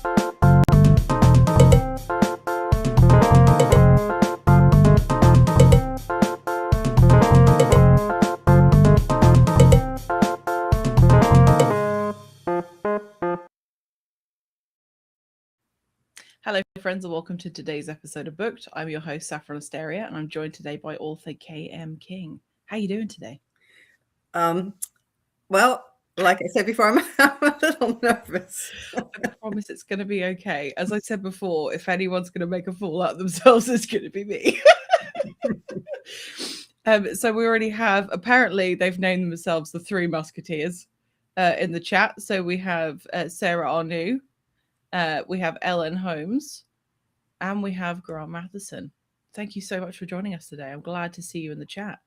Hello, friends, and welcome to today's episode of Booked. I'm your host, Saffron Asteria, and I'm joined today by author K.M. King. How are you doing today? Well, like I said before, I'm a little nervous. I promise it's going to be okay. As I said before, if anyone's going to make a fool out of themselves, it's going to be me. So we already have, apparently, they've named themselves the Three Musketeers in the chat. So we have Sarah Arnoux, we have Ellen Holmes, and we have Grant Matheson. Thank you so much for joining us today. I'm glad to see you in the chat.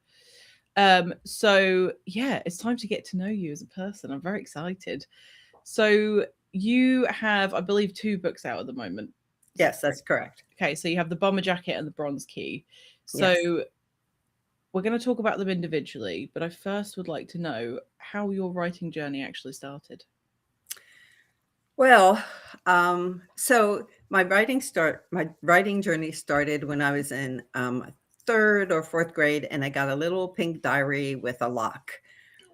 So yeah, it's time to get to know you as a person. I'm very excited. So you have, I believe, 2 books out at the moment. Yes, that's correct. Okay, so you have The Bomber Jacket and The Bronze Key. So yes. We're going to talk about them individually, but I first would like to know how your writing journey actually started. Well, so my writing journey started when I was in 3rd or 4th grade, and I got a little pink diary with a lock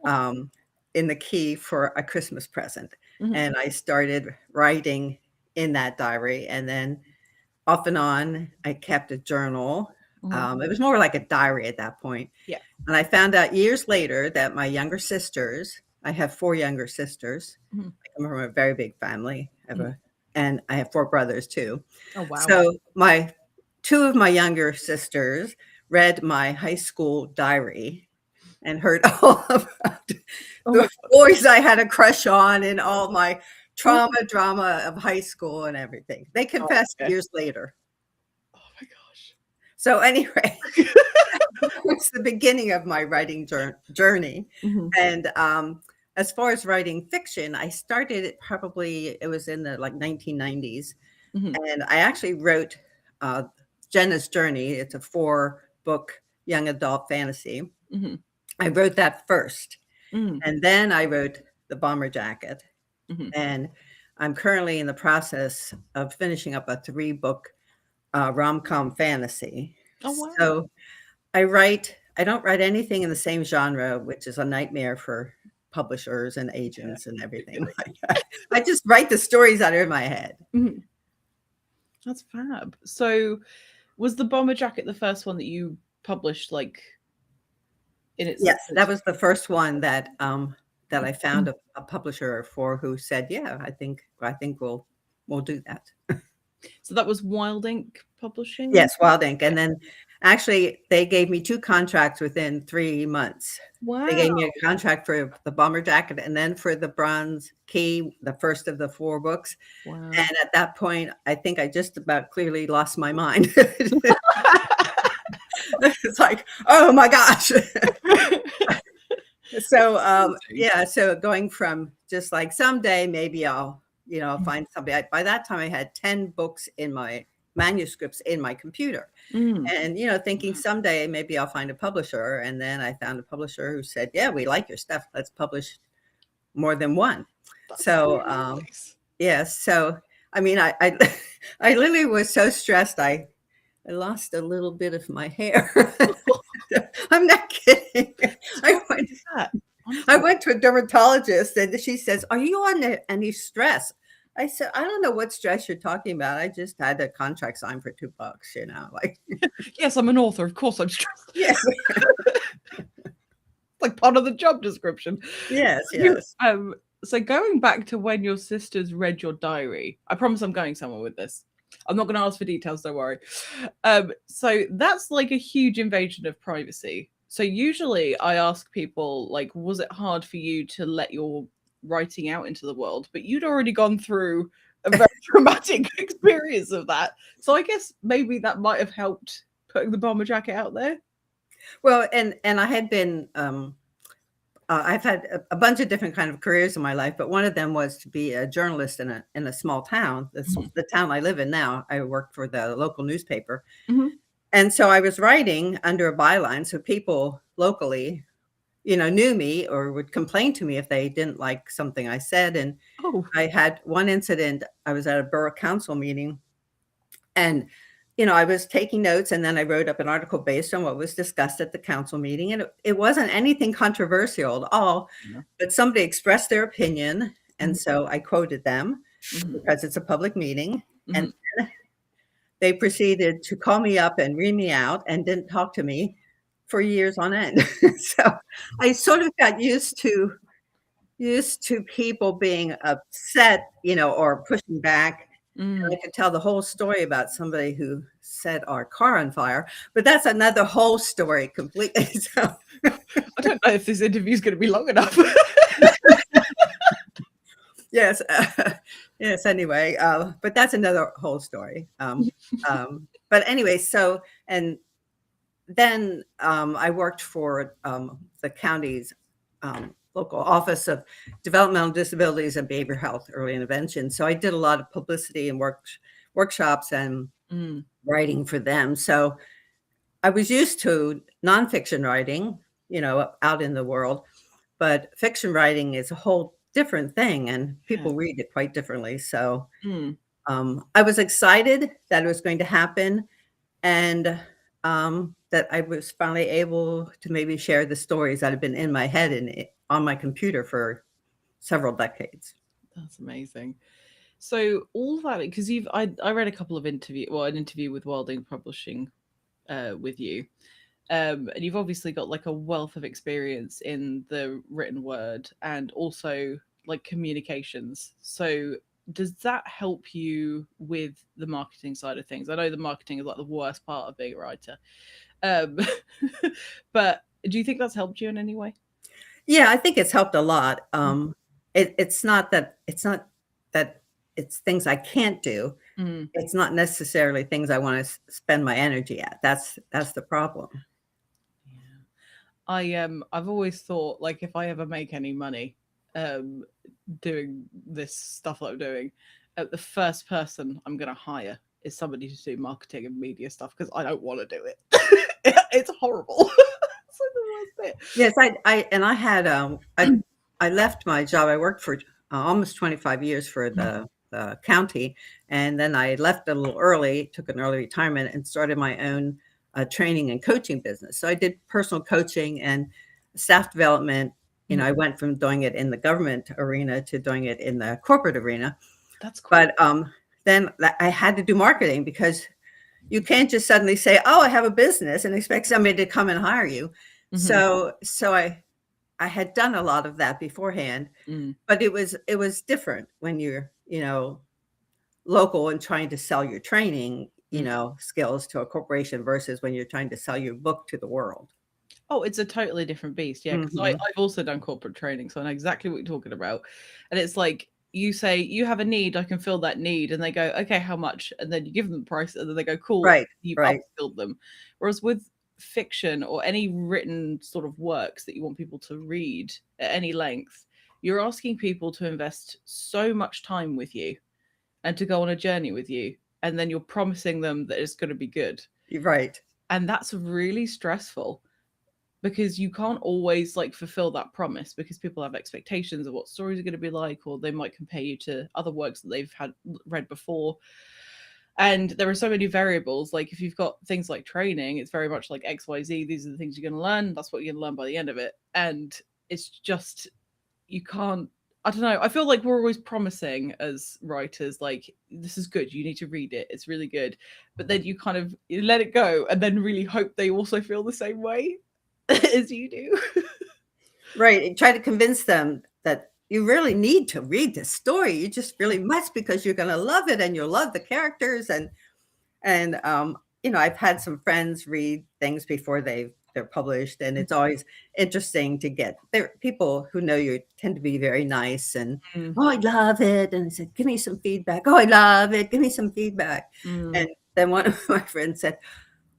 in the key for a Christmas present. Mm-hmm. And I started writing in that diary, and then off and on, I kept a journal. Mm-hmm. It was more like a diary at that point. Yeah. And I found out years later that my younger sisters, I have 4 younger sisters. Mm-hmm. I come from a very big family. And I have 4 brothers too. Oh, wow. So 2 of my younger sisters read my high school diary and heard all about the boys I had a crush on and all my drama of high school and everything. They confessed years later. Oh my gosh. So anyway, that was the beginning of my writing journey. Mm-hmm. And as far as writing fiction, I started it it was in the 1990s. Mm-hmm. And I actually wrote Jenna's Journey. It's a 4-book young adult fantasy. Mm-hmm. I wrote that first. Mm-hmm. And then I wrote The Bomber Jacket. Mm-hmm. And I'm currently in the process of finishing up a 3-book rom-com fantasy. Oh, wow. So I don't write anything in the same genre, which is a nightmare for publishers and agents and everything. I just write the stories that are in my head. Mm-hmm. That's fab. So was The Bomber Jacket the first one that you published in its... Yes, that was the first one that I found a publisher for, who said, yeah, I think we'll do that. So that was Wild Ink Publishing? Yes, Wild Ink. And then actually they gave me 2 contracts within 3 months. Wow. They gave me a contract for The Bomber Jacket and then for The Bronze Key, the first of the 4 books. Wow. And at that point, I think I just about clearly lost my mind. It's like, oh my gosh. So, so going from just like someday maybe I'll find somebody. By that time I had 10 books in my manuscripts in my computer. And, thinking someday maybe I'll find a publisher. And then I found a publisher who said, yeah, we like your stuff. Let's publish more than one. That's so, nice. Yes. So, I mean, I literally was so stressed. I lost a little bit of my hair. I'm not kidding. I went to a dermatologist and she says, are you on any stress? I said, I don't know what stress you're talking about. I just had a contract signed for $2, Yes, I'm an author. Of course I'm stressed. Yes. Like part of the job description. Yes. So going back to when your sisters read your diary, I promise I'm going somewhere with this. I'm not going to ask for details, don't worry. So that's like a huge invasion of privacy. So usually I ask people, was it hard for you to let your writing out into the world? But you'd already gone through a very traumatic experience of that. So I guess maybe that might have helped putting The Bomber Jacket out there. Well, and I had been, I've had a bunch of different kind of careers in my life, but one of them was to be a journalist in a small town. The town I live in now, I worked for the local newspaper. Mm-hmm. And so I was writing under a byline. So people locally, knew me or would complain to me if they didn't like something I said. And Oh, I had one incident. I was at a borough council meeting, and I was taking notes, and then I wrote up an article based on what was discussed at the council meeting. And it wasn't anything controversial at all, no. but somebody expressed their opinion. And Mhm. so I quoted them Mhm. because it's a public meeting. And Mhm. they proceeded to call me up and read me out and didn't talk to me for years on end. So I sort of got used to people being upset, or pushing back. And I Mm. could tell the whole story about somebody who set our car on fire, but that's another whole story completely. So I don't know if this interview is going to be long enough. yes, yes. Anyway, but that's another whole story. But anyway, so and then I worked for the county's local office of developmental disabilities and behavioral health early intervention. So I did a lot of publicity and workshops and Mm. writing for them. So I was used to nonfiction writing, out in the world, but fiction writing is a whole different thing, and Yeah. people read it quite differently. So Mm. I was excited that it was going to happen, and that I was finally able to maybe share the stories that have been in my head and on my computer for several decades. That's amazing. So all that, because I read a couple of an interview with Wilding Publishing with you. And you've obviously got like a wealth of experience in the written word and also like communications. So does that help you with the marketing side of things? I know the marketing is like the worst part of being a writer. Um, but do you think that's helped you in any way? Yeah, I think it's helped a lot. It's not that it's things I can't do. Mm. It's not necessarily things I want to spend my energy at. That's the problem. Yeah. I've always thought like if I ever make any money um doing this stuff that I'm doing, the first person I'm gonna hire is somebody to do marketing and media stuff because I don't want to do it. It's horrible. It's like the worst bit. Yes, I had I left my job. I worked for almost 25 years for the county, and then I left a little early, took an early retirement, and started my own training and coaching business. So I did personal coaching and staff development. I went from doing it in the government arena to doing it in the corporate arena. That's cool. But then I had to do marketing because you can't just suddenly say, "Oh, I have a business," and expect somebody to come and hire you. Mm-hmm. So I had done a lot of that beforehand, but it was different when you're, local and trying to sell your training, skills to a corporation versus when you're trying to sell your book to the world. Oh, it's a totally different beast. Yeah, because I've also done corporate training, so I know exactly what you're talking about. And it's like you say, you have a need, I can fill that need. And they go, okay, how much? And then you give them the price, and then they go, cool, Right, you've right. upskilled them. Whereas with fiction or any written sort of works that you want people to read at any length, you're asking people to invest so much time with you and to go on a journey with you. And then you're promising them that it's going to be good. You're right. And that's really stressful because you can't always like fulfill that promise because people have expectations of what stories are going to be like, or they might compare you to other works that they've had read before. And there are so many variables. Like if you've got things like training, it's very much like XYZ. These are the things you're going to learn. That's what you're going to learn by the end of it. And it's just, you can't, I don't know. I feel like we're always promising as writers, like, this is good. You need to read it. It's really good. But then you let it go and then really hope they also feel the same way as you do. Right. And try to convince them that you really need to read this story. You just really must, because you're going to love it and you'll love the characters. And I've had some friends read things before they're published, and it's always interesting to get there. People who know you tend to be very nice and, oh, I love it. And I said, give me some feedback. Oh, I love it. Give me some feedback. And then one of my friends said,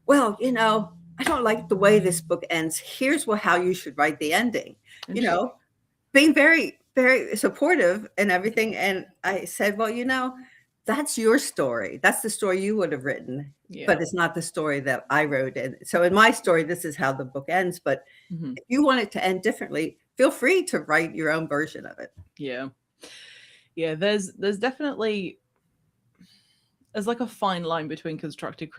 well, I don't like the way this book ends. Here's how you should write the ending, being very, very supportive and everything. And I said, well, that's your story. That's the story you would have written, but it's not the story that I wrote. And so in my story, this is how the book ends. But if you want it to end differently, feel free to write your own version of it. Yeah. There's definitely, there's like a fine line between constructive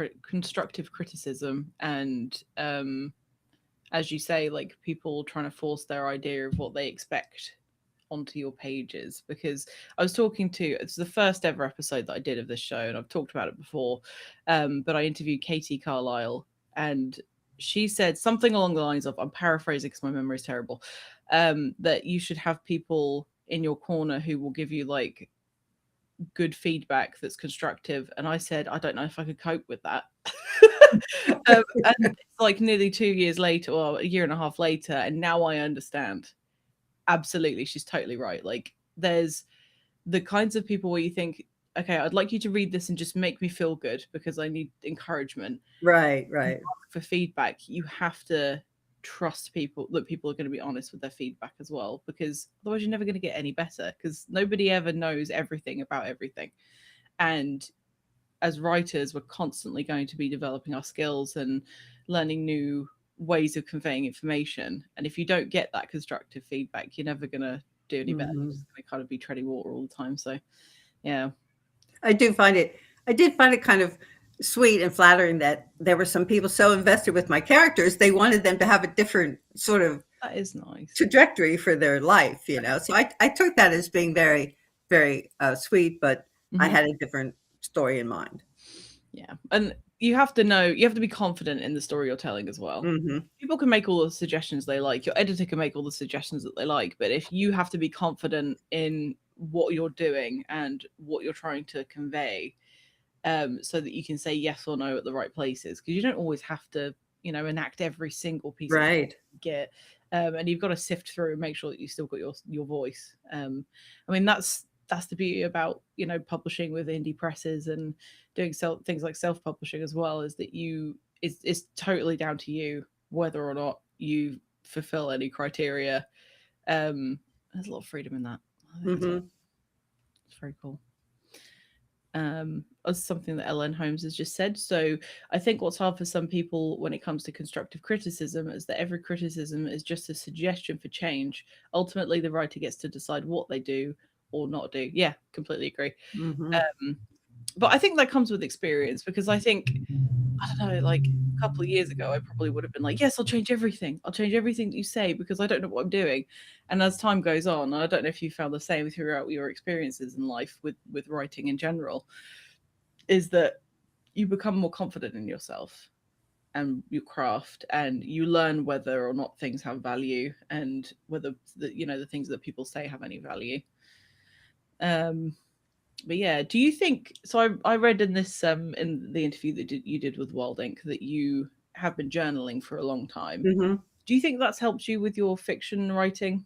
criticism and, as you say, like people trying to force their idea of what they expect onto your pages. Because I was talking to, it's the first ever episode that I did of this show, and I've talked about it before, but I interviewed Katie Carlisle, and she said something along the lines of, I'm paraphrasing because my memory is terrible, that you should have people in your corner who will give you like good feedback that's constructive. And I said, I don't know if I could cope with that. And it's like nearly 2 years later, or a year and a half later, and now I understand. Absolutely, she's totally right. Like, there's the kinds of people where you think, okay, I'd like you to read this and just make me feel good because I need encouragement. Right. For feedback, you have to trust people, that people are going to be honest with their feedback as well, because otherwise you're never going to get any better, because nobody ever knows everything about everything. And as writers, we're constantly going to be developing our skills and learning new ways of conveying information. And if you don't get that constructive feedback, you're never going to do any better. You're just going to kind of be treading water all the time. So, yeah. I did find it kind of sweet and flattering that there were some people so invested with my characters, they wanted them to have a different sort of that is nice trajectory for their life, you know. So I took that as being very, very sweet, but I had a different story in mind. Yeah. And you have to know, you have to be confident in the story you're telling as well. People can make all the suggestions they like. Your editor can make all the suggestions that they like. But if you have to be confident in what you're doing and what you're trying to convey, so that you can say yes or no at the right places, because you don't always have to, you know, enact every single piece of you get. And you've got to sift through and make sure that you still got your voice. I mean, that's the beauty about, you know, publishing with indie presses and doing things like self-publishing as well, is that it's totally down to you whether or not you fulfill any criteria. There's a lot of freedom in that. It's very cool. As something that Ellen Holmes has just said. So I think what's hard for some people when it comes to constructive criticism is that every criticism is just a suggestion for change. Ultimately, the writer gets to decide what they do or not do. Yeah, completely agree. But I think that comes with experience, because I think, I don't know, like a couple of years ago, I probably would have been like, yes, I'll change everything. I'll change everything that you say because I don't know what I'm doing. And as time goes on, I don't know if you found the same throughout your experiences in life with writing in general, is that you become more confident in yourself and your craft, and you learn whether or not things have value and whether the things that people say have any value. But yeah, do you think so? I read in this in the interview that you did with Wild Ink that you have been journaling for a long time. Do you think that's helped you with your fiction writing?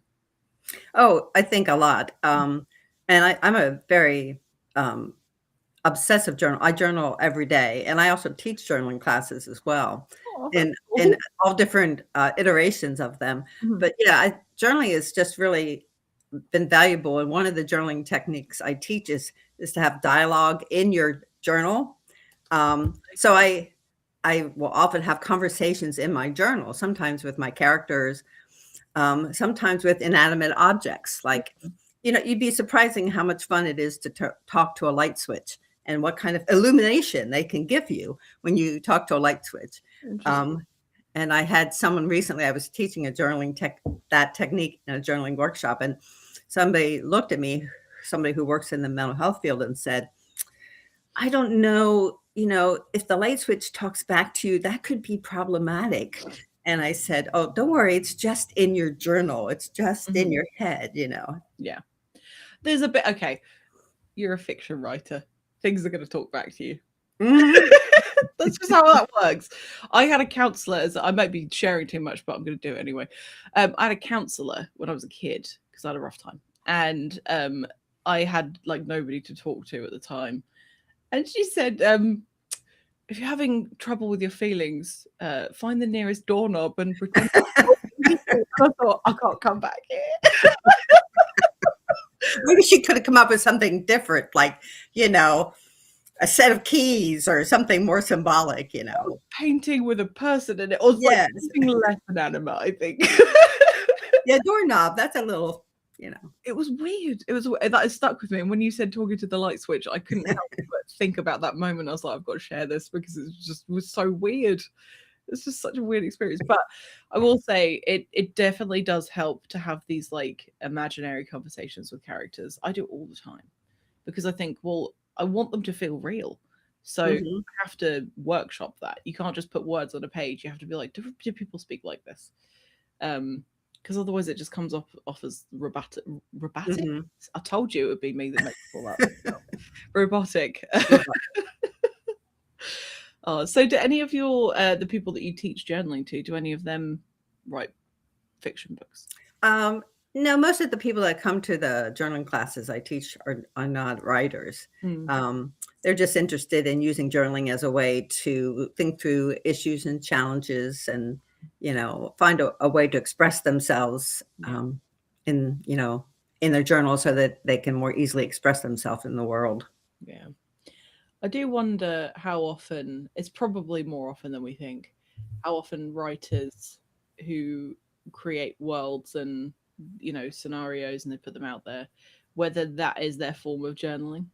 Oh, I think a lot. And I'm a very obsessive journal. I journal every day, and I also teach journaling classes as well, in all different iterations of them. But yeah, journaling is just really been valuable. And one of the journaling techniques I teach is to have dialogue in your journal. So I will often have conversations in my journal, sometimes with my characters, sometimes with inanimate objects. Like, you know, you'd be surprising how much fun it is to talk to a light switch and what kind of illumination they can give you when you talk to a light switch. And I had someone recently, I was teaching a journaling technique in a journaling workshop, and somebody looked at me, somebody who works in the mental health field, and said, I don't know, you know, if the light switch talks back to you, that could be problematic. And I said, oh, don't worry, it's just in your journal. It's just in your head, you know. Yeah. There's a bit, okay, you're a fiction writer. Things are going to talk back to you. That's just how that works. I had a counselor, I might be sharing too much, but I'm going to do it anyway. I had a counselor when I was a kid because I had a rough time. And I had like nobody to talk to at the time. And she said, if you're having trouble with your feelings, find the nearest doorknob and pretend. I thought, I can't come back here. Maybe she could have come up with something different, like, you know, a set of keys or something more symbolic, you know. Painting with a person in it, or like Yes. something less inanimate, I think. Yeah, doorknob, that's a little, you know. It was weird. It was that has stuck with me. And when you said talking to the light switch, I couldn't help but think about that moment. I was like, I've got to share this because it just was so weird. It's just such a weird experience. But I will say it definitely does help to have these like imaginary conversations with characters. I do it all the time because I think, well, I want them to feel real. So I have to workshop that. You can't just put words on a page. You have to be like, do people speak like this? Because otherwise it just comes off as robotic. I told you it would be me that makes all that. Robotic. So do any of your the people that you teach journaling to, do any of them write fiction books? No, most of the people that come to the journaling classes I teach are not writers. They're just interested in using journaling as a way to think through issues and challenges and, you know, find a way to express themselves in, you know, in their journal so that they can more easily express themselves in the world. Yeah. I do wonder how often, it's probably more often than we think, how often writers who create worlds and, you know, scenarios and they put them out there, whether that is their form of journaling,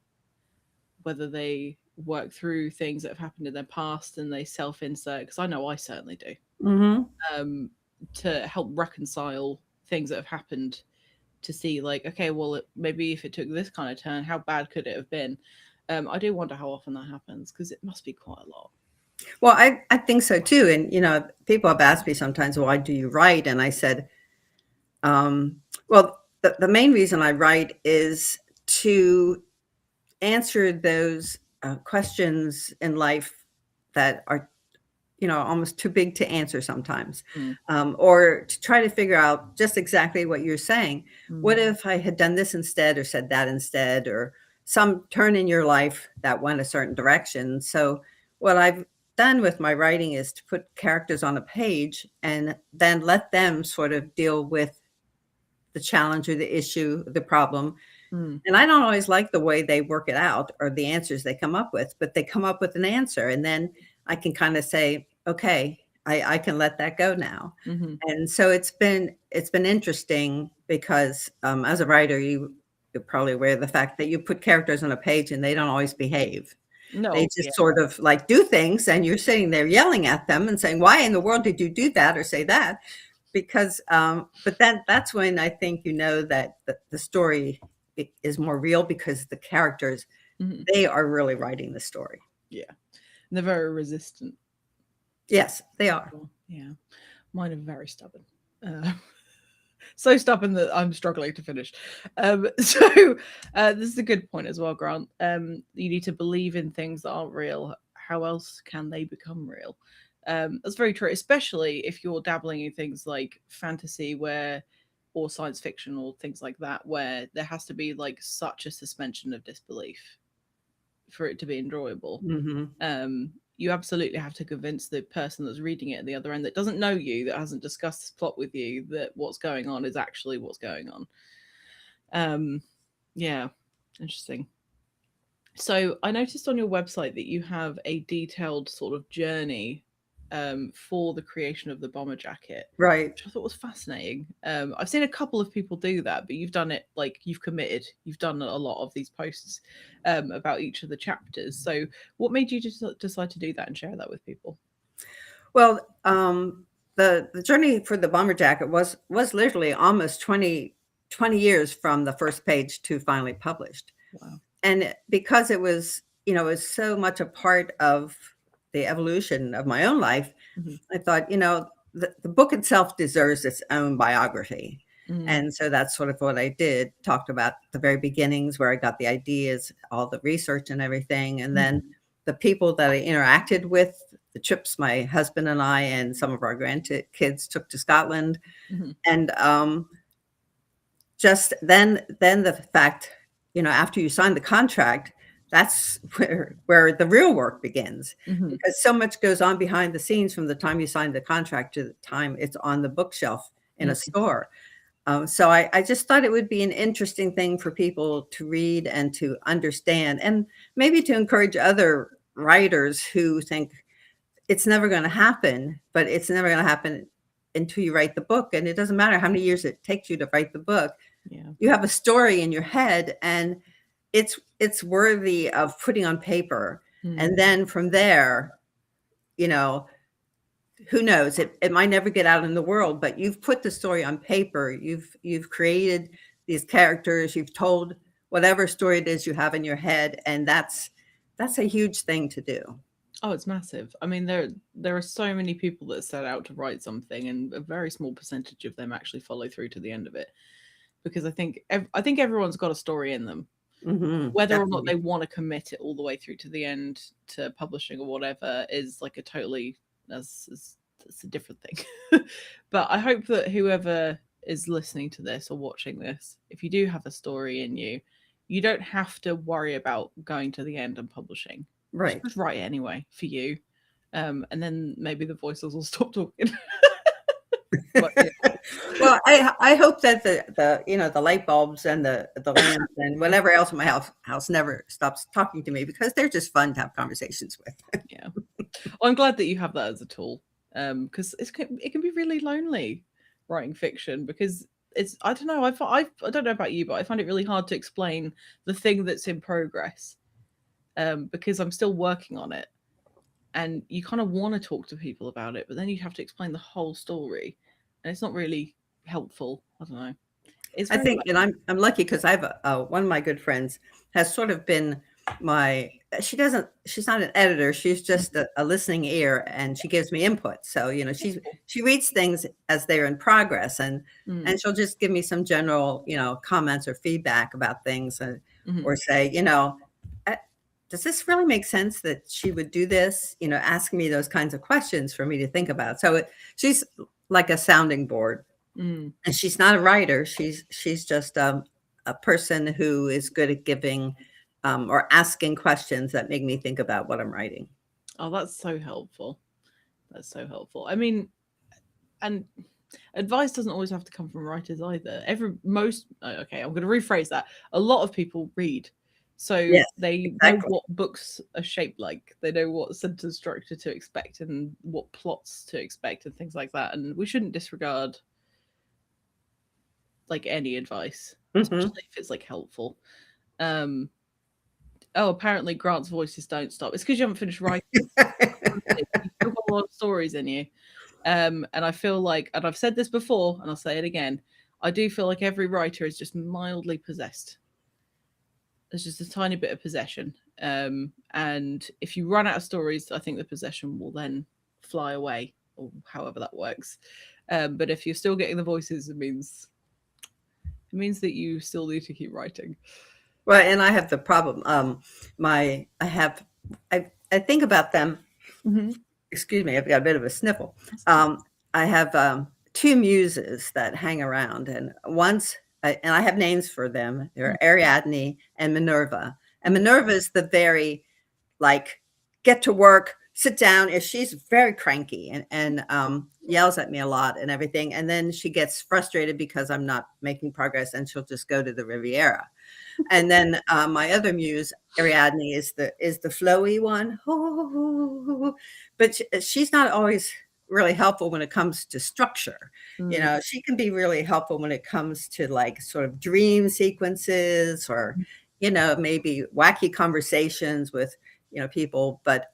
whether they work through things that have happened in their past and they self-insert, because I know I certainly do, to help reconcile things that have happened, to see like, okay, well, maybe if it took this kind of turn, how bad could it have been? I do wonder how often that happens because it must be quite a lot. Well, I think so too. And, you know, people have asked me sometimes, why do you write? And I said, well, the main reason I write is to answer those questions in life that are, you know, almost too big to answer sometimes, or to try to figure out just exactly what you're saying. What if I had done this instead or said that instead, or some turn in your life that went a certain direction? So what I've done with my writing is to put characters on a page and then let them sort of deal with the challenge or the issue, the problem. And I don't always like the way they work it out or the answers they come up with, but they come up with an answer. And then I can kind of say, okay, I can let that go now. And so it's been interesting because as a writer, you're probably aware of the fact that you put characters on a page and they don't always behave. No, they just sort of like do things and you're sitting there yelling at them and saying, why in the world did you do that or say that? Because, but then that's when I think, you know, that the story is more real because the characters, they are really writing the story. Yeah. And they're very resistant. Yes, they are. Yeah. Mine are very stubborn. So stubborn that I'm struggling to finish. This is a good point as well, Grant. You need to believe in things that aren't real. How else can they become real? That's very true, especially if you're dabbling in things like fantasy or science fiction or things like that, where there has to be like such a suspension of disbelief for it to be enjoyable. You absolutely have to convince the person that's reading it at the other end that doesn't know you, that hasn't discussed this plot with you, that what's going on is actually what's going on. Yeah, interesting. So I noticed on your website that you have a detailed sort of journey for the creation of the bomber jacket, right? Which I thought was fascinating. I've seen a couple of people do that, but you've done it like you've committed. You've done a lot of these posts about each of the chapters. So, what made you just decide to do that and share that with people? Well, the journey for the bomber jacket was literally almost 20 years from the first page to finally published. Wow! And because it was, you know, it was so much a part of the evolution of my own life, I thought, you know, the book itself deserves its own biography. And so that's sort of what I did. Talked about the very beginnings, where I got the ideas, all the research and everything. And then the people that I interacted with, the trips my husband and I and some of our grandkids took to Scotland. And just then the fact, you know, after you sign the contract, that's where the real work begins, because so much goes on behind the scenes from the time you sign the contract to the time it's on the bookshelf in a store. So I just thought it would be an interesting thing for people to read and to understand, and maybe to encourage other writers who think it's never going to happen, but it's never going to happen until you write the book. And it doesn't matter how many years it takes you to write the book. Yeah. You have a story in your head, and it's worthy of putting on paper. And then from there, you know, who knows, it might never get out in the world, but you've put the story on paper. You've created these characters, you've told whatever story it is you have in your head, and that's a huge thing to do. Oh, it's massive. I mean, there are so many people that set out to write something, and a very small percentage of them actually follow through to the end of it. Because I think everyone's got a story in them. Whether or not they want to commit it all the way through to the end to publishing or whatever is like a totally that's a different thing. But I hope that whoever is listening to this or watching this, if you do have a story in you, you don't have to worry about going to the end and publishing. Right. Just write it anyway for you. And then maybe the voices will stop talking. But, yeah. Well, I hope that the the light bulbs and the lamps and whatever else in my house never stops talking to me, because they're just fun to have conversations with. Yeah. Well, I'm glad that you have that as a tool, because it can be really lonely writing fiction, because it's, I don't know, I don't know about you, but I find it really hard to explain the thing that's in progress, because I'm still working on it, and you kind of want to talk to people about it, but then you have to explain the whole story, and it's not really helpful. I don't know. I think, and I'm lucky because I have one of my good friends has sort of been she's not an editor, she's just a listening ear, and she gives me input. So she reads things as they're in progress, and she'll just give me some general comments or feedback about things, or say, does this really make sense that she would do this? Ask me those kinds of questions for me to think about. So she's like a sounding board. And she's not a writer. She's just a person who is good at giving or asking questions that make me think about what I'm writing. Oh, that's so helpful. That's so helpful. I mean, and advice doesn't always have to come from writers either. Okay, I'm going to rephrase that. A lot of people read. So yes, they know what books are shaped like. They know what sentence structure to expect and what plots to expect and things like that. And we shouldn't disregard like any advice, especially if it's like helpful. Apparently Grant's voices don't stop. It's because you haven't finished writing. You've got a lot of stories in you. And I feel like, and I've said this before and I'll say it again, I do feel like every writer is just mildly possessed. There's just a tiny bit of possession. And if you run out of stories, I think the possession will then fly away, or however that works. But if you're still getting the voices, it means that you still need to keep writing. Well, and I have the problem. I think about them. Excuse me, I've got a bit of a sniffle. I have two muses that hang around, and and I have names for them. They're Ariadne and Minerva. And Minerva is the very get to work, sit down. She's very cranky and yells at me a lot and everything. And then she gets frustrated because I'm not making progress, and she'll just go to the Riviera. And then my other muse, Ariadne, is the flowy one. But she's not always really helpful when it comes to structure. She can be really helpful when it comes to sort of dream sequences, or maybe wacky conversations with people. But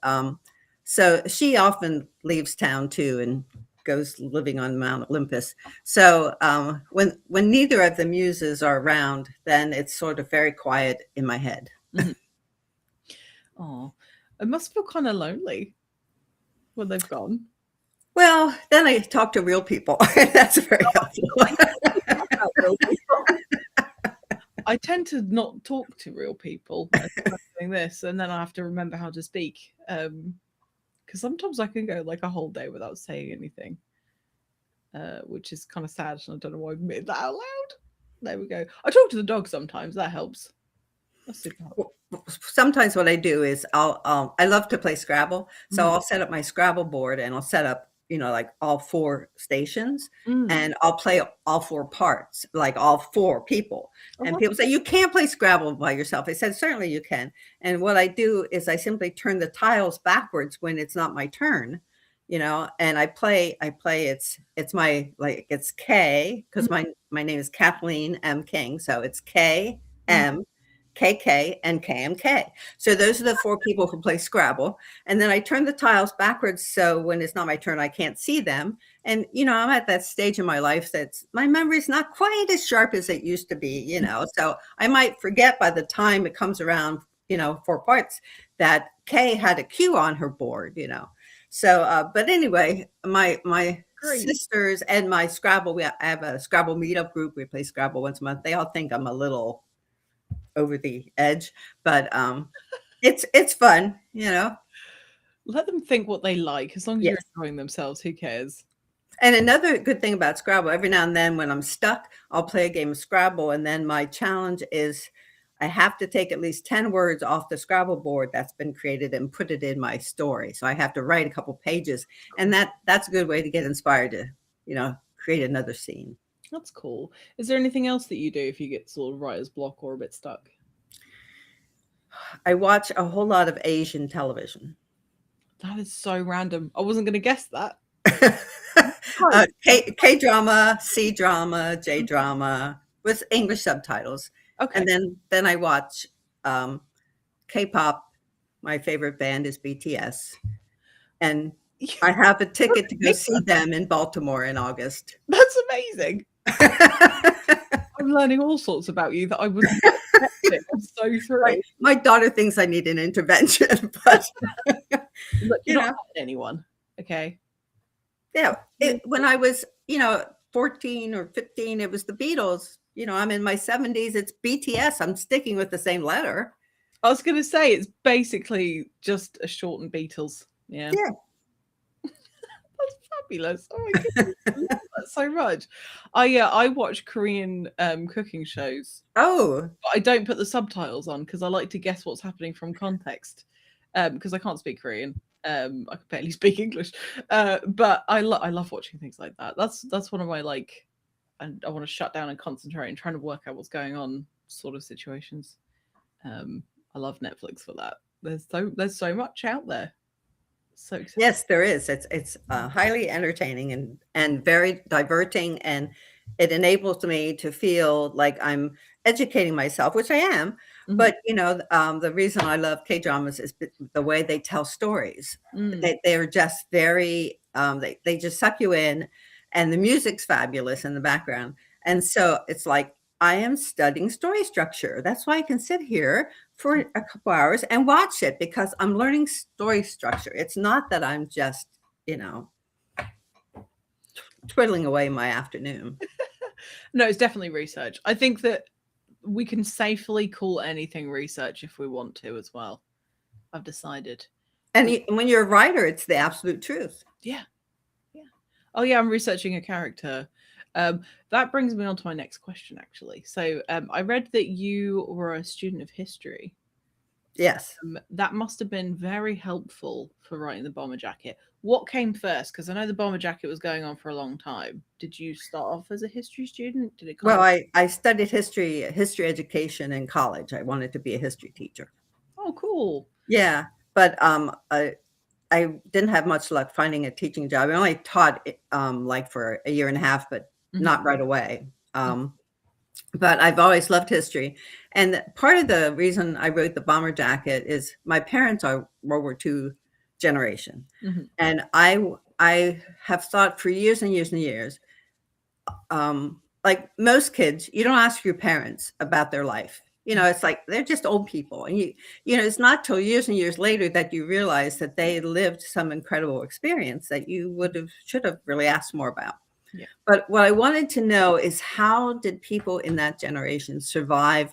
so she often leaves town too and goes living on Mount Olympus. So when neither of the muses are around, then it's sort of very quiet in my head. Oh, it must feel kind of lonely when they've gone. Well, then I talk to real people. That's very helpful. I tend to not talk to real people doing this, and then I have to remember how to speak. Because sometimes I can go like a whole day without saying anything, which is kind of sad. And I don't know why I admit that out loud. There we go. I talk to the dog sometimes. That helps. That's super helpful. Sometimes what I do is I love to play Scrabble. So I'll set up my Scrabble board, and I'll set up like all 4 stations, Mm. and I'll play all 4 parts, like all 4 people. Oh, And wow. people say, "You can't play Scrabble by yourself." I said, "Certainly you can." And what I do is I simply turn the tiles backwards when it's not my turn, and I play it's my, like, it's K, because my name is Kathleen M. King, so it's K, Mm. M, KK, and KMK. So those are the 4 people who play Scrabble. And then I turn the tiles backwards, so when it's not my turn, I can't see them. And, I'm at that stage in my life that's my memory's not quite as sharp as it used to be, so I might forget by the time it comes around, 4 parts, that Kay had a Q on her board. So, but anyway, my Great. sisters and my Scrabble, I have a Scrabble meetup group. We play Scrabble once a month. They all think I'm a little over the edge, but it's fun. Let them think what they like. As long as you're Yes. enjoying themselves, who cares? And another good thing about Scrabble, every now and then when I'm stuck, I'll play a game of Scrabble, and then my challenge is I have to take at least 10 words off the Scrabble board that's been created and put it in my story. So I have to write a couple pages, and that's a good way to get inspired to, create another scene. That's cool. Is there anything else that you do if you get sort of writer's block or a bit stuck? I watch a whole lot of Asian television. That is so random. I wasn't going to guess that. K drama, C drama, J drama with English subtitles. Okay. And then I watch K-pop. My favorite band is BTS. And I have a ticket to go see them in Baltimore in August. That's amazing. I'm learning all sorts about you that I wouldn't expect it. I'm so thrilled. My daughter thinks I need an intervention, but Look, you're not hurting anyone, okay? Yeah, when I was, 14 or 15, it was the Beatles. I'm in my 70s. It's BTS. I'm sticking with the same letter. I was going to say it's basically just a shortened Beatles. Yeah. Yeah. That's fabulous. Oh my goodness. I love that so much. I watch Korean cooking shows. Oh. But I don't put the subtitles on because I like to guess what's happening from context. Because I can't speak Korean. I can barely speak English. But I love watching things like that. That's one of my and I want to shut down and concentrate and trying to work out what's going on sort of situations. I love Netflix for that. There's so much out there. So exciting. Yes, there is. It's highly entertaining and very diverting, and it enables me to feel like I'm educating myself, which I am. Mhm. But the reason I love K dramas is the way they tell stories. They're just very they just suck you in, and the music's fabulous in the background. And so it's like I am studying story structure. That's why I can sit here for a couple hours and watch it, because I'm learning story structure. It's not that I'm just, twiddling away my afternoon. No, it's definitely research. I think that we can safely call anything research if we want to as well. I've decided. And when you're a writer, it's the absolute truth. Yeah. Oh yeah, I'm researching a character. That brings me on to my next question, actually. So I read that you were a student of history. Yes. That must have been very helpful for writing the bomber jacket. What came first? Because I know the bomber jacket was going on for a long time. Did you start off as a history student? Did it? Well, I studied history education in college. I wanted to be a history teacher. Oh, cool. Yeah, but I didn't have much luck finding a teaching job. I only taught for a year and a half, but not right away. But I've always loved history. And part of the reason I wrote the bomber jacket is my parents are World War II generation. And I have thought for years and years and years, like most kids, you don't ask your parents about their life. It's like they're just old people. And it's not till years and years later that you realize that they lived some incredible experience that you should have really asked more about. Yeah. But what I wanted to know is, how did people in that generation survive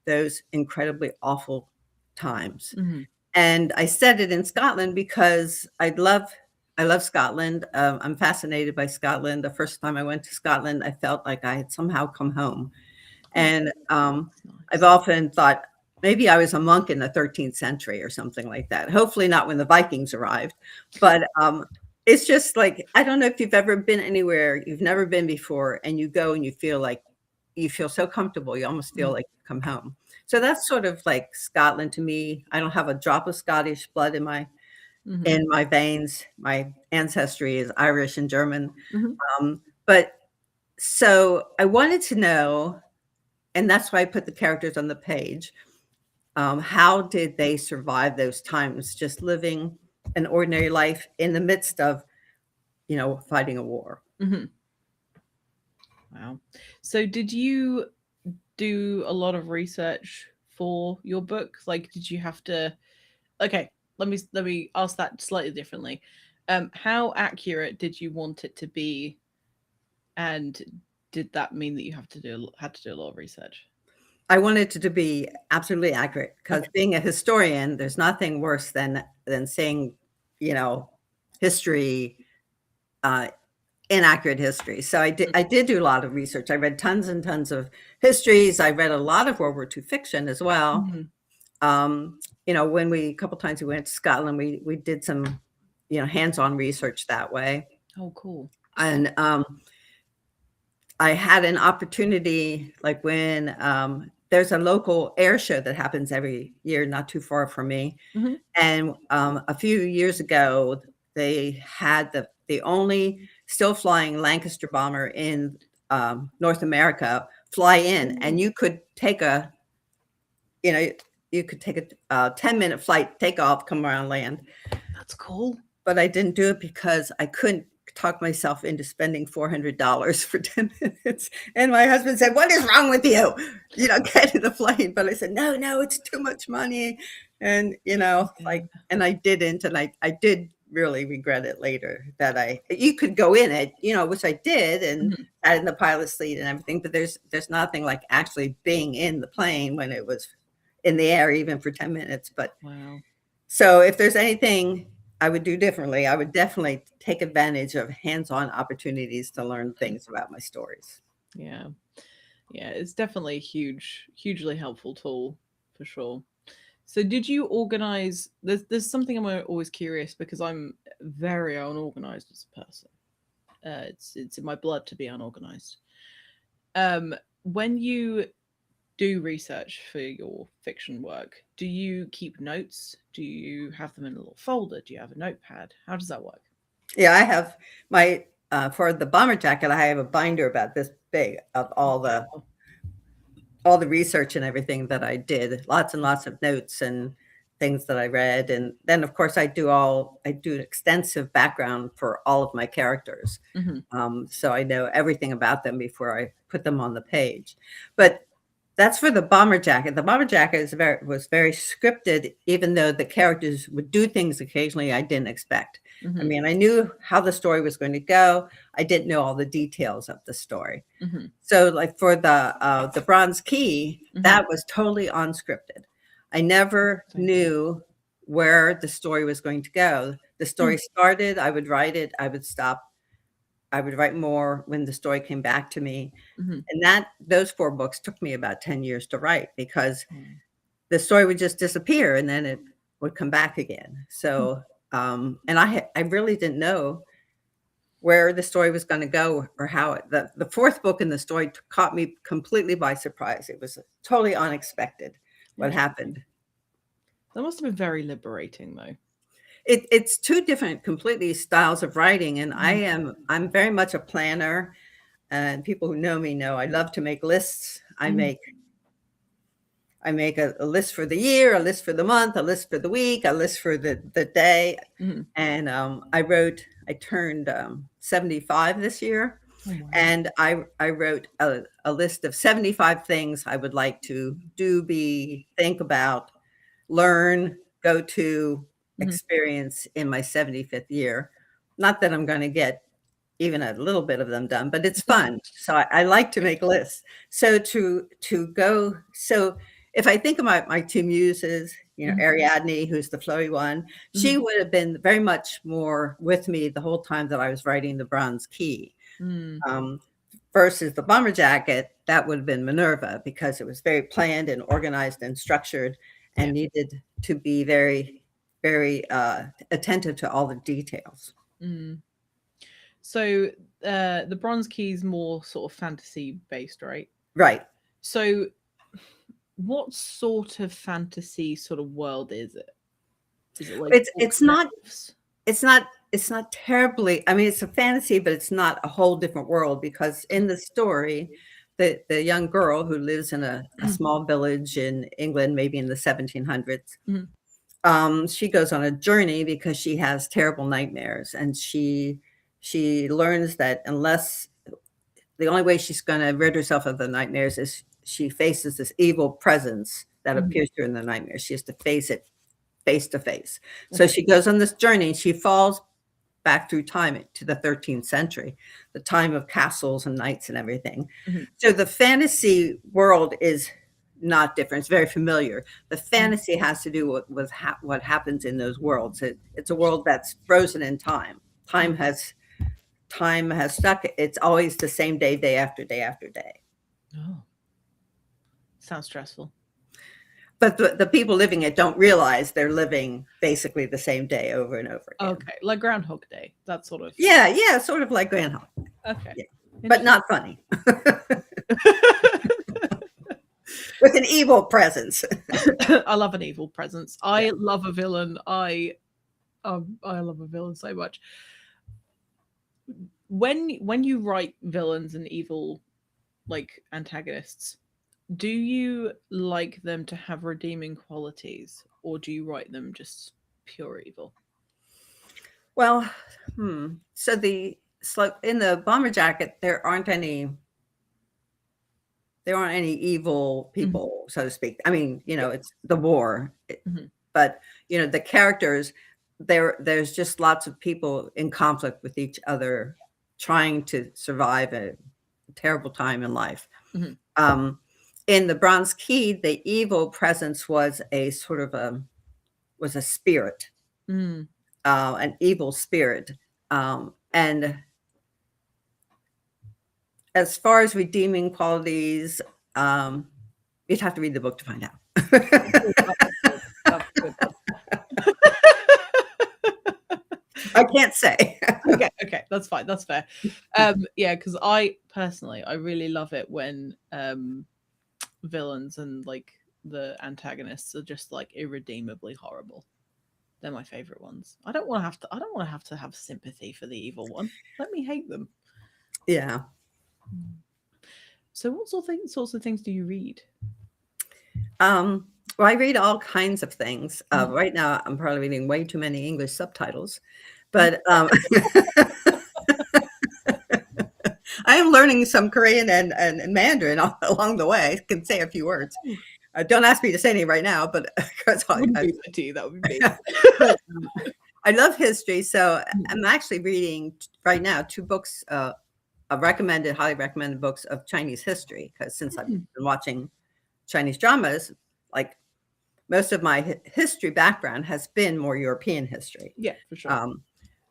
those incredibly awful times? And I said it in Scotland because I love Scotland. I'm fascinated by Scotland. The first time I went to Scotland, I felt like I had somehow come home. And I've often thought maybe I was a monk in the 13th century or something like that. Hopefully not when the Vikings arrived. But it's just like, I don't know if you've ever been anywhere you've never been before, and you go and you feel like you feel so comfortable, you almost feel Mhm, like you come home. So that's sort of like Scotland to me. I don't have a drop of Scottish blood mhm, in my veins. My ancestry is Irish and German. mhm. But so I wanted to know, and that's why I put the characters on the page. How did they survive those times, just living an ordinary life in the midst of, fighting a war? Mhm. Wow. So did you do a lot of research for your book? Like, did you have to? Okay, let me ask that slightly differently. How accurate did you want it to be, and did that mean that you had to do a lot of research? I wanted it to be absolutely accurate because Okay. being a historian, there's nothing worse than seeing, you know, history, uh, inaccurate history. So I did do a lot of research. I read tons and tons of histories. I read a lot of World War II fiction as well. Mhm. When a couple times we went to Scotland, we did some, hands-on research that way. Oh, cool. And I had an opportunity, like when there's a local air show that happens every year, not too far from me. Mhm. And a few years ago, they had the only still flying Lancaster bomber in North America fly in, and Ooh, you could take you know, a 10-minute flight, take off, come around land. that's cool. But I didn't do it because I couldn't talk myself into spending $400 for 10 minutes. And my husband said, "What is wrong with you? Get in the plane." But I said, "No, no, it's too much money." And, Yeah. and I didn't. And I did really regret it later that you could go in it, which I did, and Mhm. sat in the pilot's seat and everything. But there's nothing like actually being in the plane when it was in the air, even for 10 minutes. But Wow. so if there's anything I would do differently, I would definitely take advantage of hands-on opportunities to learn things about my stories. Yeah. Yeah, it's definitely a hugely helpful tool for sure. So did you organize there's something I'm always curious because I'm very unorganized as a person. It's in my blood to be unorganized. When you do research for your fiction work, do you keep notes? Do you have them in a little folder? Do you have a notepad? How does that work? Yeah, I have my for the bomber jacket, I have a binder about this big of all the research and everything that I did, lots and lots of notes and things that I read. And then of course I do an extensive background for all of my characters. Mm-hmm. So I know everything about them before I put them on the page. But that's for the bomber jacket. The bomber jacket was very scripted, even though the characters would do things occasionally I didn't expect. I Mm-hmm. mean, I knew how the story was going to go. I didn't know all the details of the story. Mm-hmm. So, like for the Bronze Key, Mm-hmm. that was totally unscripted. I never Interesting. knew where the story was going to go. The story started, I would write it, I would stop, I would write more when the story came back to me. Mm-hmm. And those 4 books took me about 10 years to write because Mm-hmm. the story would just disappear and then it would come back again. So, and I really didn't know where the story was going to go or how the 4th book in the story caught me completely by surprise. It was totally unexpected what Interesting. happened. That must have been very liberating, though. It's 2 different completely styles of writing, and Mhm. I'm very much a planner, and people who know me know I love to make lists. Mhm. I make a list for the year, a list for the month, a list for the week, a list for the day. Mhm. And I turned 75 this year. Oh, wow. And I wrote a list of 75 things I would like to do, think about, learn, go to, Mhm. experience in my 75th year. Not that I'm going to get even a little bit of them done, but it's fun. So I like to make lists. So so if I think about my 2 muses, Mhm. Ariadne, who's the flowy one, she Mhm. would have been very much more with me the whole time that I was writing the Bronze Key. Mm. Um, versus the bomber jacket, that would have been Minerva because it was very planned and organized and structured and Yeah. needed to be very, very attentive to all the details. Mm. So the Bronze Key is more sort of fantasy based, right? Right. So what sort of fantasy sort of world is it? Is it like It's orcs and not elves? it's not terribly, I mean, it's a fantasy, but it's not a whole different world, because in the story, the young girl who lives in a small village in England, maybe in the 1700s, Mhm. she goes on a journey because she has terrible nightmares, and she learns that unless the only way she's going to rid herself of the nightmares is she faces this evil presence that Mhm. appears to her in the nightmares. She has to face it face to face. So Okay. she goes on this journey. She falls back through time to the 13th century, the time of castles and knights and everything. Mhm. So the fantasy world is not different. It's very familiar. The fantasy has to do with what happens in those worlds. It's a world that's frozen in time. Time has stuck. It's always the same day, day after day after day. Oh, sounds stressful. But the people living it don't realize they're living basically the same day over and over again. Okay, like Groundhog Day, that sort of. Yeah, sort of like Groundhog. Okay. Yeah. But not funny. With an evil presence. I love an evil presence. I love a villain. I love a villain so much. When you write villains and evil like antagonists, do you like them to have redeeming qualities, or do you write them just pure evil? Well, so in the bomber jacket, there aren't any evil people, so to speak. I mean, it's the war, Mhm. but the characters, there's just lots of people in conflict with each other, trying to survive a terrible time in life. Mhm. In the Bronze Key, the evil presence was a sort of was a spirit, Mm. an evil spirit, and as far as redeeming qualities, you'd have to read the book to find out. That's good. I can't say. Okay, that's fine. That's fair. Yeah, because I personally, I really love it when villains and like the antagonists are just like irredeemably horrible. They're my favorite ones. I don't want to have to. I don't want to have sympathy for the evil one. Let me hate them. Yeah. So, what sorts of things do you read? Well, I read all kinds of things. Right now, I'm probably reading way too many English subtitles, but I am learning some Korean and Mandarin along the way. I can say a few words. Don't ask me to say any right now, but because Wouldn't be to you, that would be. but, I love history, so I'm actually reading right now 2 books, highly recommended books of Chinese history, because since I've been watching Chinese dramas, like most of my history background has been more European history. Yeah, for sure.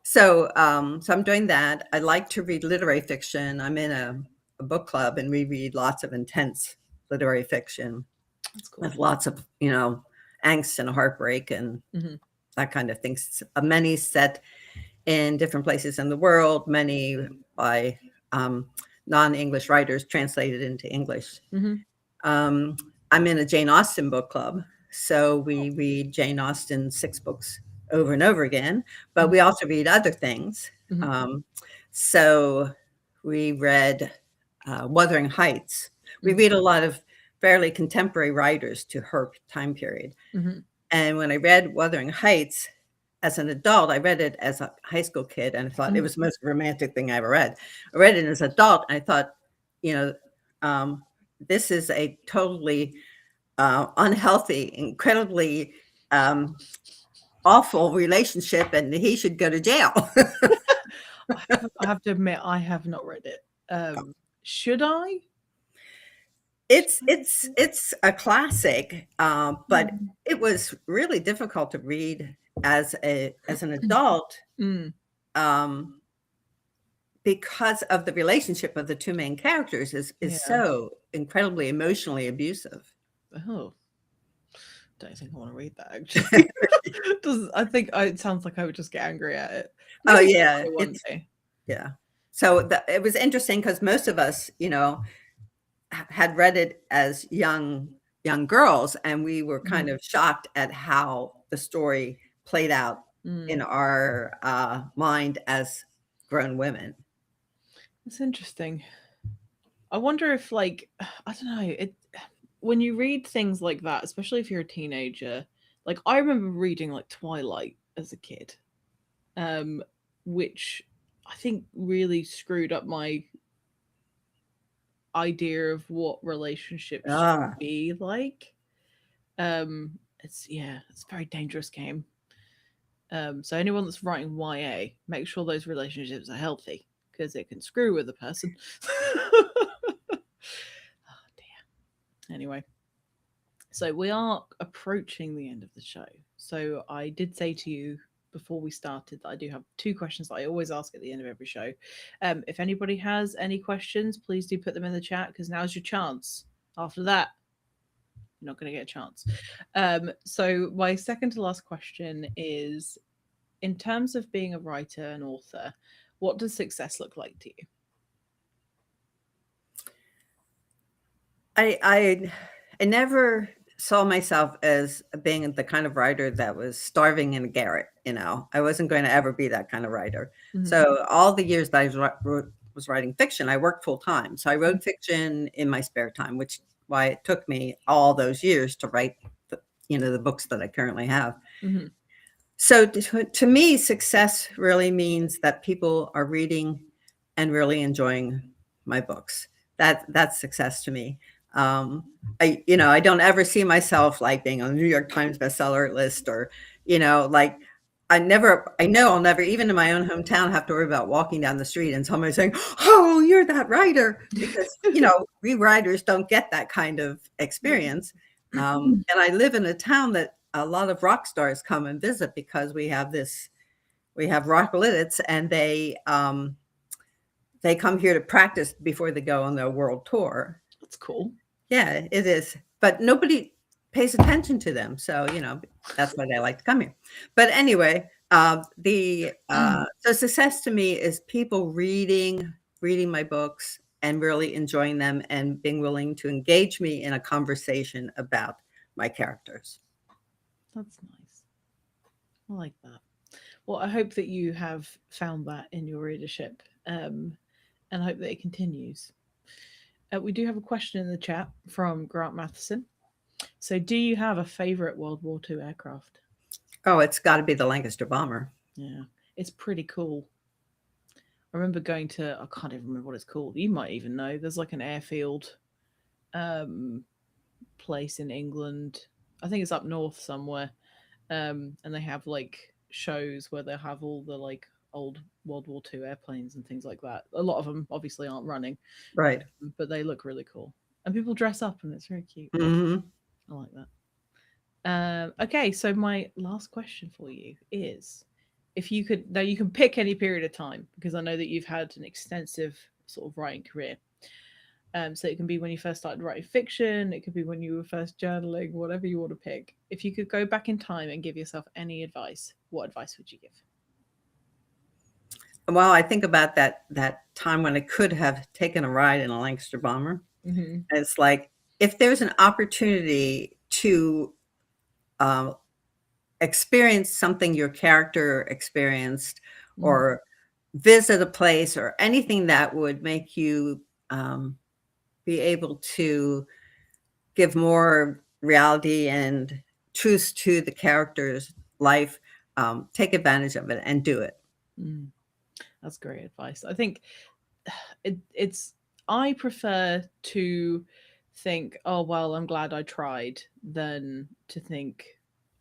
So I'm doing that. I like to read literary fiction. I'm in a book club, and we read lots of intense literary fiction. That's cool. With lots of, angst and heartbreak and that kind of things. Many set in different places in the world, many by non-English writers translated into English. I'm in a Jane Austen book club, so we read Jane Austen 6 books over and over again, but we also read other things. So we read Wuthering Heights. We read a lot of fairly contemporary writers to her time period. And when I read Wuthering Heights as an adult, I read it as a high school kid, and I thought it was the most romantic thing I ever read. I read it as an adult, and I thought, this is a totally unhealthy, incredibly awful relationship, and he should go to jail. I have to admit, I have not read it. Should I? It's a classic, but it was really difficult to read as an adult, because of the relationship of the 2 main characters is so incredibly emotionally abusive. Oh, don't think I want to read that actually. I think it sounds like I would just get angry at it. Oh, Maybe yeah, I want to. yeah. So it was interesting because most of us, had read it as young girls, and we were kind of shocked at how the story played out in our mind as grown women. It's interesting. I wonder if, like, I don't know, when you read things like that, especially if you're a teenager, like I remember reading like Twilight as a kid, which I think really screwed up my idea of what relationships should Ah, be like. It's a very dangerous game. So anyone that's writing YA, make sure those relationships are healthy because it can screw with a person. Oh dear. Anyway, so we are approaching the end of the show. So I did say to you before we started that I do have 2 questions that I always ask at the end of every show. If anybody has any questions, please do put them in the chat because now's your chance. After that, you're not going to get a chance. So my second to last question is, in terms of being a writer and author, what does success look like to you? I never saw myself as being the kind of writer that was starving in a garret. I wasn't going to ever be that kind of writer. Mhm. So all the years that I was writing fiction, I worked full time. So I wrote fiction in my spare time, which why it took me all those years to write the books that I currently have. Mhm. So to me, success really means that people are reading and really enjoying my books. That's success to me. I don't ever see myself like being on the New York Times bestseller list, or, like I know I'll never, even in my own hometown, have to worry about walking down the street and somebody saying, "Oh, you're that writer," because, we writers don't get that kind of experience. And I live in a town that a lot of rock stars come and visit because we have Rockliddits, and they come here to practice before they go on their world tour. That's cool. Yeah, it is. But nobody pays attention to them. So, that's why they like to come here. But anyway, so success to me is people reading my books and really enjoying them and being willing to engage me in a conversation about my characters. That's nice. I like that. Well, I hope that you have found that in your readership, and I hope that it continues. We do have a question in the chat from Grant Matheson. So, do you have a favorite World War II aircraft? Oh, it's got to be the Lancaster bomber. Yeah, it's pretty cool. I remember going to, I can't even remember what it's called. You might even know. There's like an airfield place in England. I think it's up north somewhere. And they have like shows where they have all the like old World War II airplanes and things like that. A lot of them obviously aren't running, Right. but they look really cool. And people dress up and it's very cute. Mm-hmm. I like that. Okay, so my last question for you is, if you could, now you can pick any period of time because I know that you've had an extensive sort of writing career. So it can be when you first started writing fiction, it could be when you were first journaling, whatever you want to pick. If you could go back in time and give yourself any advice, what advice would you give? Well, I think about that time when I could have taken a ride in a Lancaster bomber. Mm-hmm. It's like, if there's an opportunity to experience something your character experienced, or visit a place, or anything that would make you be able to give more reality and truth to the character's life, take advantage of it and do it. That's great advice. I think I prefer to think, oh, well, I'm glad I tried, than to think,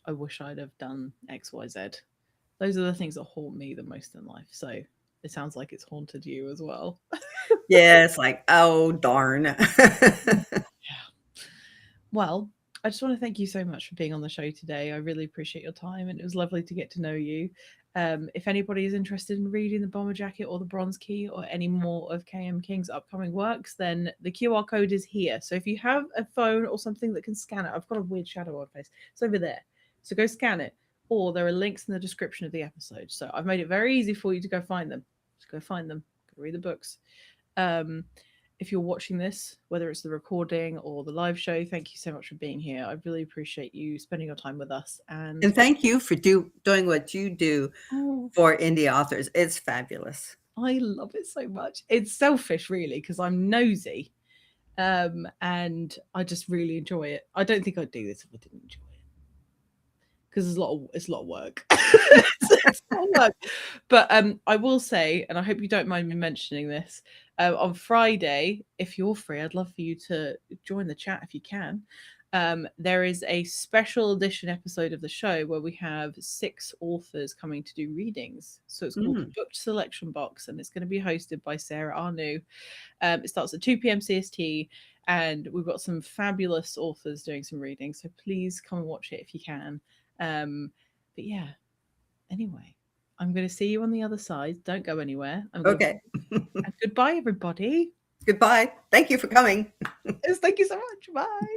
I wish I'd have done X, Y, Z. Those are the things that haunt me the most in life. So it sounds like it's haunted you as well. Yeah, it's like, oh, darn. Well, I just want to thank you so much for being on the show today. I really appreciate your time, and it was lovely to get to know you. If anybody is interested in reading The Bomber Jacket or The Bronze Key or any more of K.M. King's upcoming works, then the QR code is here. So if you have a phone or something that can scan it, I've got a weird shadow on my face. It's over there. So go scan it. Or there are links in the description of the episode. So I've made it very easy for you to go find them. Just go find them. Go read the books. If you're watching this, whether it's the recording or the live show, thank you so much for being here. I really appreciate you spending your time with us. And thank you for doing what you do for indie authors. It's fabulous. I love it so much. It's selfish, really, because I'm nosy, and I just really enjoy it. I don't think I'd do this if I didn't enjoy it, because it's a lot of work. It's a lot of work. But I will say, and I hope you don't mind me mentioning this, on Friday, if you're free, I'd love for you to join the chat if you can. There is a special edition episode of the show where we have 6 authors coming to do readings. So it's called the Booked Selection Box, and it's going to be hosted by Sarah Arnoux. It starts at 2 p.m. CST, and we've got some fabulous authors doing some readings. So please come and watch it if you can. But yeah, anyway, I'm going to see you on the other side. Don't go anywhere. Okay. And goodbye, everybody. Goodbye. Thank you for coming. Yes, thank you so much. Bye.